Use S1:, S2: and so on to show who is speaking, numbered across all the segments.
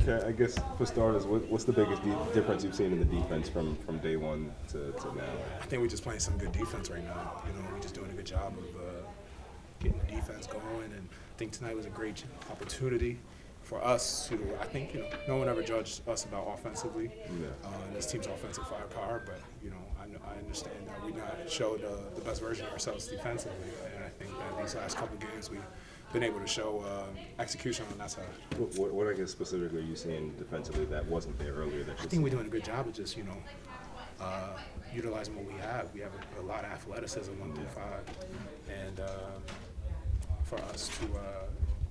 S1: Okay, I guess for starters, what's the biggest difference you've seen in the defense from day one to now?
S2: I think we're just playing some good defense right now. We're just doing a good job of getting the defense going, and I think tonight was a great opportunity for us to. I think no one ever judged us about offensively.
S1: Yeah.
S2: This team's offensive firepower, but I understand that we not showed the best version of ourselves defensively, and I think that these last couple games we've been able to show execution on that side.
S1: What I guess specifically are you seeing defensively that wasn't there earlier?
S2: I think we're doing a good job of just utilizing what we have. We have a lot of athleticism 1 through 5, and for us to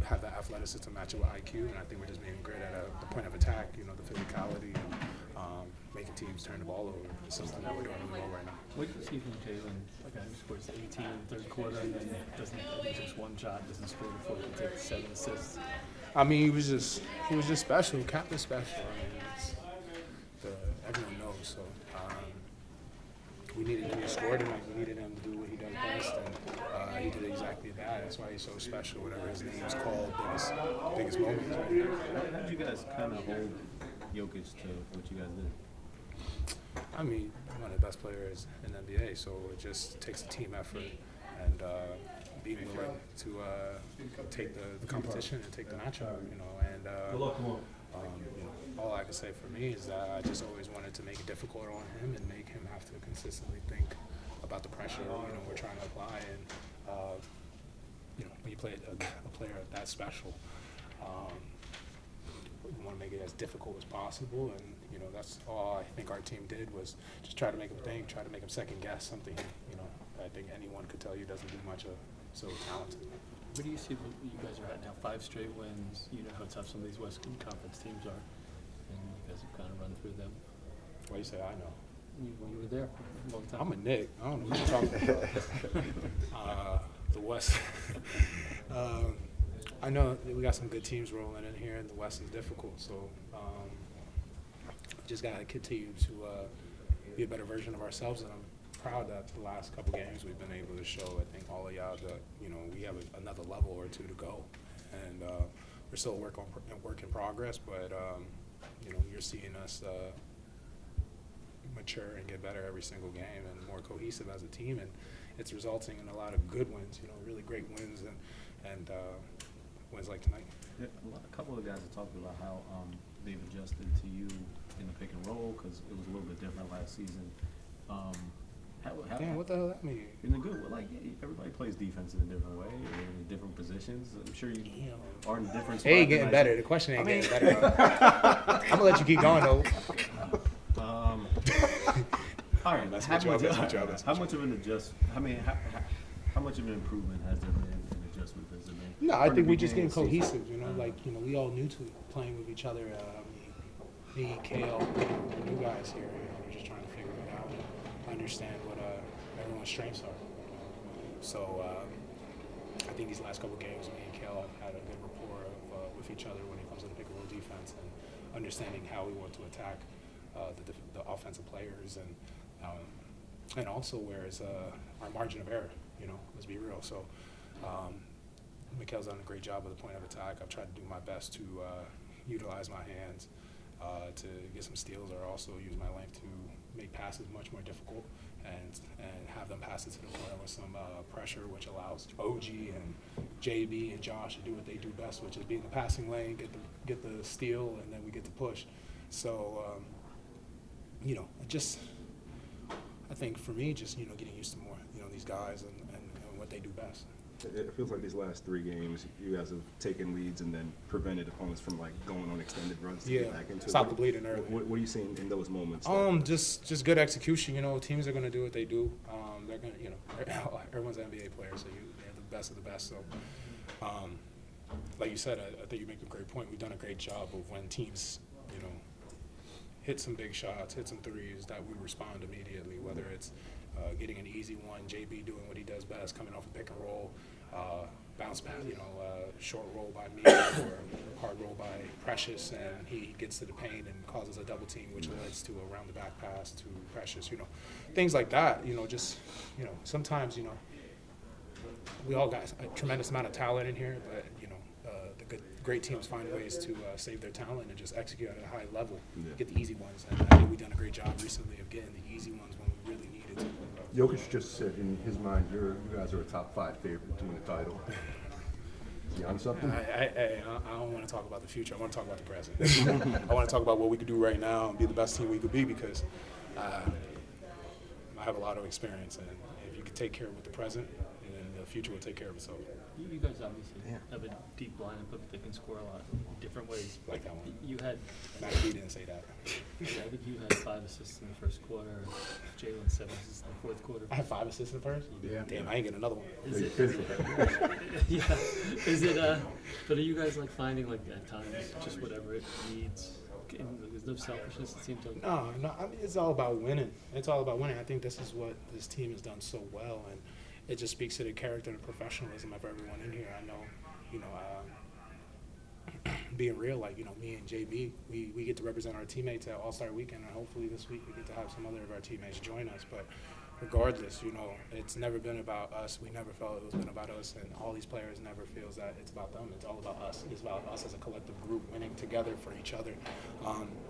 S2: have that athleticism match up with IQ, and I think we're just being great at the point of attack. The physicality, and making teams turn the ball over. It's something that we're doing really well right now.
S3: What do you see from Jalen? A guy who scores 18 in the third quarter and then doesn't just one shot, doesn't score before he can take 7 assists.
S2: I mean, he was just special. Captain special. I mean, everyone knows. So we needed him to score tonight. We needed him to do what he does best, and he did exactly that. That's why he's so special. Whatever his name is called, biggest moments right now.
S3: How did you guys kind of hold Jokic to what you guys did?
S2: I mean, one of the best players in the NBA, so it just takes a team effort and being willing to take the competition and take the matchup, and all I can say for me is that I just always wanted to make it difficult on him and make him have to consistently think about the pressure, we're trying to apply, and when you play a player that special, we want to make it as difficult as possible, and that's all I think our team did was just try to make him think, try to make him second guess something. I think anyone could tell you doesn't do much of, so talented.
S3: Where do you see you guys are at now? 5 straight wins. You know how tough some of these Western Conference teams are, and you guys have kind of run through them.
S2: Why you say I know?
S3: When you were there for a long time.
S2: I'm a Knick. I don't know what you're talking about. The West. I know that we got some good teams rolling in here, and the West is difficult. So just got to continue to be a better version of ourselves, and I'm proud that the last couple games we've been able to show. I think all of y'all that we have another level or two to go, and we're still a work in progress. But you're seeing us mature and get better every single game, and more cohesive as a team, and it's resulting in a lot of good wins. Really great wins, and wins like tonight.
S4: Yeah, a couple of the guys have talked about how they've adjusted to you in the pick and roll because it was a little bit different last season.
S2: Damn, what the hell that mean?
S4: In a good way, everybody plays defense in a different way, or in different positions. I'm sure you are in different spots.
S2: It ain't getting better. The question ain't getting better. I'm gonna let you keep going though.
S4: All right. How much of an improvement has there been in adjustment? Has there been?
S2: No, I think we're just getting cohesive. We all new to playing with each other. Me, Kale, the new guys here. We're just trying to figure it out and understand what everyone's strengths are. So I think these last couple of games, me and Kale have had a good rapport with each other when it comes to the pick and roll defense and understanding how we want to attack the offensive players and also where is our margin of error. Let's be real. So Mikhail's done a great job with the point of attack. I've tried to do my best to utilize my hands to get some steals, or also use my length to make passes much more difficult and have them pass it to the corner with some pressure, which allows OG and JB and Josh to do what they do best, which is be in the passing lane, get the steal, and then we get the push. So I think for me, just getting used to more these guys and what they do best.
S1: It feels like these last 3 games, you guys have taken leads and then prevented opponents from going on extended runs to get back into it.
S2: Stop the bleeding early.
S1: What are you seeing in those moments?
S2: Just good execution. Teams are going to do what they do. They're going to, everyone's an NBA player, so they're the best of the best. So, like you said, I think you make a great point. We've done a great job of when teams, hit some big shots, hit some threes, that we respond immediately, whether it's getting an easy one, JB doing what he does best, coming off a pick and roll, bounce pass, short roll by me or hard roll by Precious, and he gets to the paint and causes a double team, which leads to a round the back pass to Precious, things like that, sometimes, we all got a tremendous amount of talent in here, but, the great teams find ways to save their talent and just execute at a high level,
S1: Yeah.
S2: get the easy ones. And I think we've done a great job recently of getting the easy ones when we really needed to.
S5: Jokic just said in his mind, you guys are a top 5 favorite to win the title. Is he on something?
S2: I don't want to talk about the future. I want to talk about the present. I want to talk about what we could do right now and be the best team we could be because I have a lot of experience. And if you can take care of the present, then the future will take care of itself.
S3: You guys obviously have a deep lineup that can score a lot of different ways.
S2: Like that one.
S3: You had,
S2: Matt B didn't say that.
S3: I think you had 5 assists in the first quarter. Jalen 7 assists in the fourth quarter.
S2: I had 5 assists in the first?
S5: Yeah.
S2: Damn, I ain't getting another one.
S3: Is it? Yeah. Is it? But are you guys like finding like at times just whatever it needs? There's no selfishness. It seems like.
S2: No. I mean, it's all about winning. It's all about winning. I think this is what this team has done so well, and it just speaks to the character and professionalism of everyone in here. I know, being real, like, me and JB, we get to represent our teammates at All-Star Weekend, and hopefully this week we get to have some other of our teammates join us. But regardless, it's never been about us. We never felt it was been about us, and all these players never feels that it's about them. It's all about us. It's about us as a collective group winning together for each other.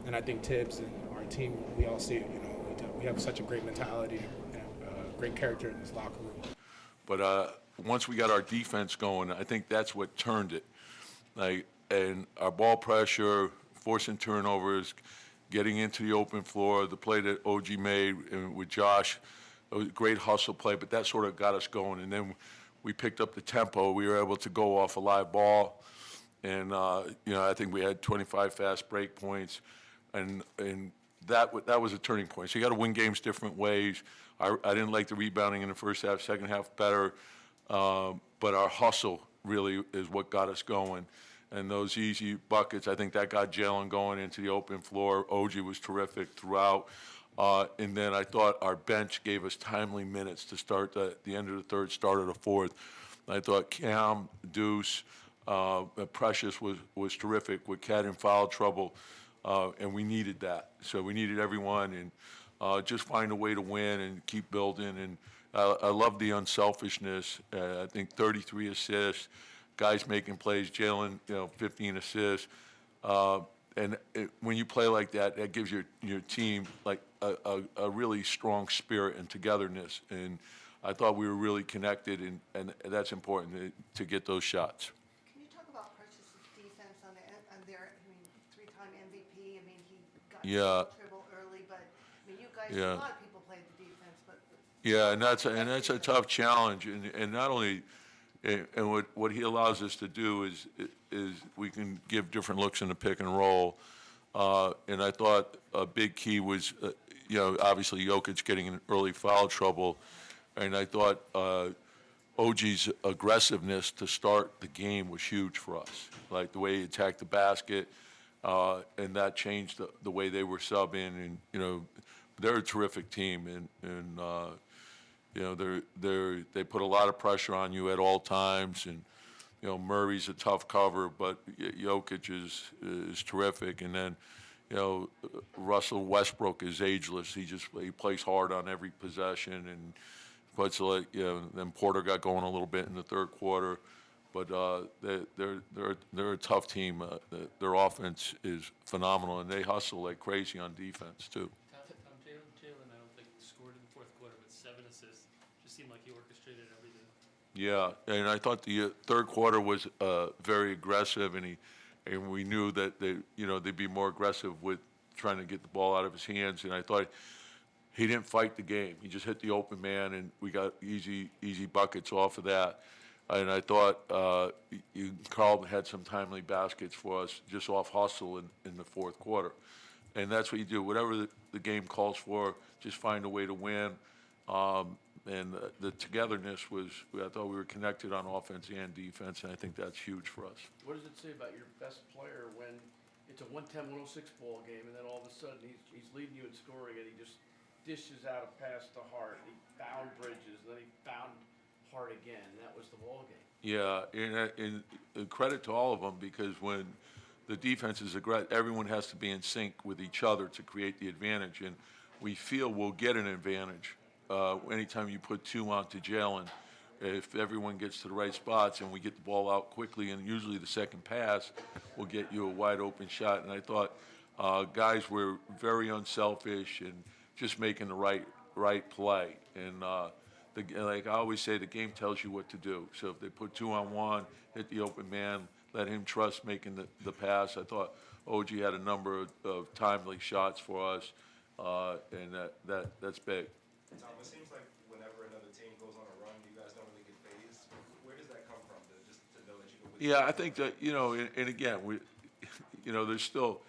S2: And I think Tibbs and our team, we all see it. We have such a great mentality and great character in this locker room.
S6: But once we got our defense going, I think that's what turned it. And our ball pressure, forcing turnovers, getting into the open floor, the play that OG made with Josh, it was a great hustle play, but that sort of got us going. And then we picked up the tempo. We were able to go off a live ball. And, I think we had 25 fast break points. And that was a turning point. So you got to win games different ways. I didn't like the rebounding in the first half, second half better. But our hustle really is what got us going. And those easy buckets, I think that got Jalen going into the open floor. OG was terrific throughout. And then I thought our bench gave us timely minutes to start the end of the third, start of the fourth. I thought Cam, Deuce, Precious was terrific with Cat in foul trouble. And we needed that. So we needed everyone and just find a way to win and keep building. And I love the unselfishness. I think 33 assists, guys making plays, Jalen, 15 assists. When you play like that, that gives your team like a really strong spirit and togetherness. And I thought we were really connected, and that's important to get those shots.
S7: Can you talk about Precious's defense on their, 3-time MVP? He got trouble early, but you guys, a lot of people played the defense, but.
S6: Yeah, and that's a tough challenge, and not only. And what he allows us to do is we can give different looks in the pick and roll. And I thought a big key was, obviously Jokic getting in early foul trouble. And I thought OG's aggressiveness to start the game was huge for us. Like the way he attacked the basket, and that changed the way they were subbing. And, they're a terrific team. And they put a lot of pressure on you at all times, and Murray's a tough cover, but Jokic is terrific, and then Russell Westbrook is ageless. He plays hard on every possession, and puts then Porter got going a little bit in the third quarter, but they're a tough team. Their offense is phenomenal, and they hustle like crazy on defense too.
S3: Jalen, I don't think scored in the fourth quarter, but 7 assists. Just seemed like he orchestrated everything.
S6: Yeah, and I thought the third quarter was very aggressive, and we knew that they'd be more aggressive with trying to get the ball out of his hands. And I thought he didn't fight the game; he just hit the open man, and we got easy buckets off of that. And I thought Karl had some timely baskets for us just off hustle in the fourth quarter. And that's what you do. Whatever the game calls for, just find a way to win. And the togetherness I thought we were connected on offense and defense, and I think that's huge for us.
S8: What does it say about your best player when it's a 110-106 ball game, and then all of a sudden he's leading you in scoring, and he just dishes out a pass to Hart. He found Bridges, and then he found Hart again. That was the ball game.
S6: Yeah, and credit to all of them, because when the defense is aggressive, everyone has to be in sync with each other to create the advantage, and we feel we'll get an advantage anytime you put 2 onto Jalen, if everyone gets to the right spots and we get the ball out quickly, and usually the second pass will get you a wide open shot. And I thought guys were very unselfish and just making the right play. And like I always say, the game tells you what to do. So if they put 2-on-1, hit the open man, let him trust making the pass. I thought OG had a number of timely shots for us, and that's big.
S1: Tom, it seems like whenever another team goes on a run, you guys don't really get phased. Where does that come from? Just to know that you can withstand?
S6: Yeah, I think that, and again, there's still,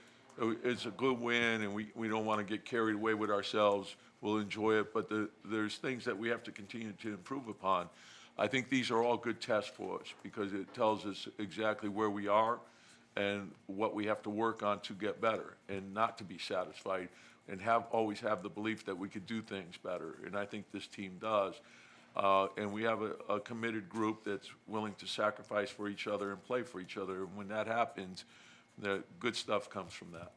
S6: it's a good win, and we don't want to get carried away with ourselves. We'll enjoy it, but there's things that we have to continue to improve upon. I think these are all good tests for us because it tells us exactly where we are and what we have to work on to get better and not to be satisfied and always have the belief that we could do things better. And I think this team does. And we have a committed group that's willing to sacrifice for each other and play for each other. And when that happens, the good stuff comes from that.